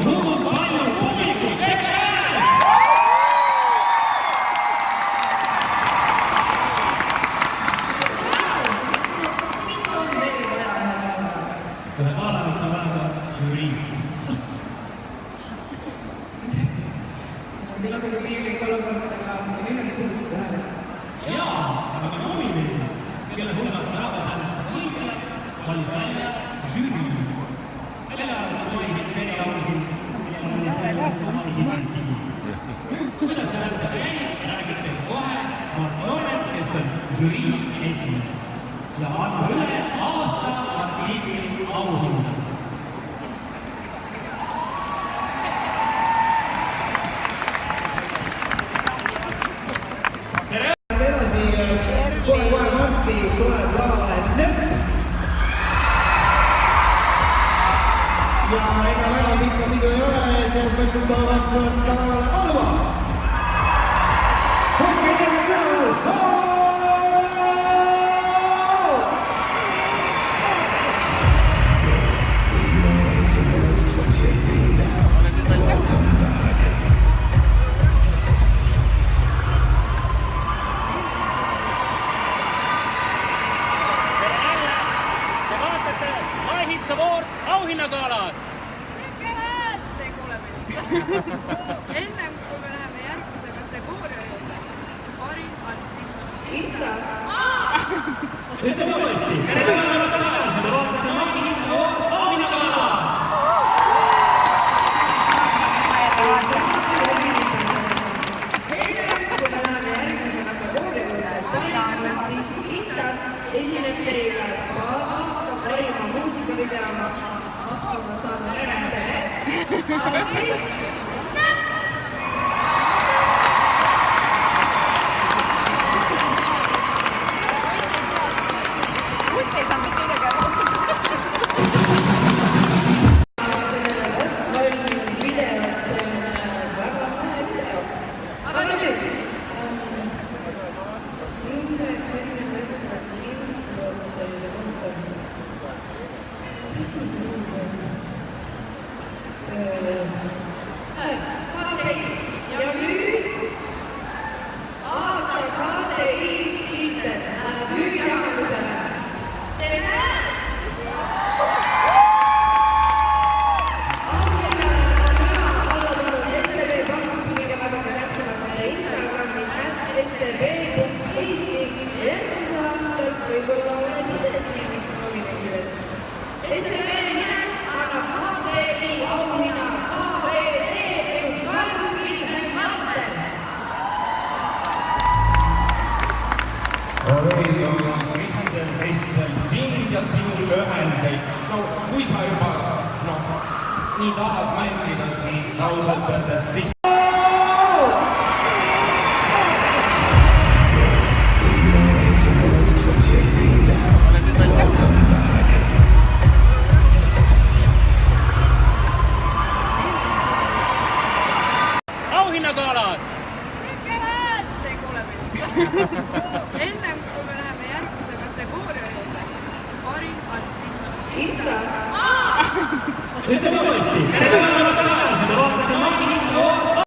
kuulub palju publikut, tehke hääl! Mis on veel vaja ühe kaameraga? Ühe kaameraga saab vaja žürii. Meil on ka piinlik olukord, aga meil on publiku hääletus. Jaa, aga ka nominendid, kelle hulgast rahvas hääletas õigele, valis välja žürii. Välja arvatud Mari Kitseri auhind, kes valis välja Mari Kitseri. Kuidas see hääletusega jäi, räägite kohe Mart Nooret, kes on žürii esimees. Ja anna üle aasta artisti auhinda. Kohe varsti tuleb lavale Nööp. Ja ega väga pikka pidu ei ole, selles mõttes on kohe vastu võtta lavale Alva. Hokke teeme tänu! Awards auhinnagaalad! Tehke häält, ei kuule mind. Ennem kui me läheme järgmise kategooria juurde, parim artist Instas. Ütleme uuesti. Tere päevast tagasi, te vaatate Mari Kitseri Awards auhinnagaalad! Ennem kui me läheme järgmise kategooria juurde, parim artist Instas esineb teile aasta parima muusikavideoga hakkama saanud artist Kutt ei saanud mitte midagi aru. sellele valminud videot, see on väga hea video. Aga nüüd enne võttas influenceride kohta. Mis siis on see? KDI. Ja nüüd aasta KDI tiitel läheb hüüdjaotusele. Teeme hääl! Auhinnale on üha alla tulnud SEB Pank, minge vaadake täpsemalt Instagramis @seb.eesti. Järgmisel aastal võib-olla oled ise siin üks nominentidest. SEB nimel annab KDI auhinna KVD Karl-Vilhelm Matter. Oregon on Kristel sind ja sinu lühendeid. No kui sa juba nii tahad mängida, siis ausalt öeldes Kristel. Auhinnagaalad! Tehke häält, ei kuule mind. Ennem kui me läheme järgmise kategooria juurde, parim artist Instas. Ütleme uuesti. Tere päevast tagasi, te vaatate Mari Kitseri Awards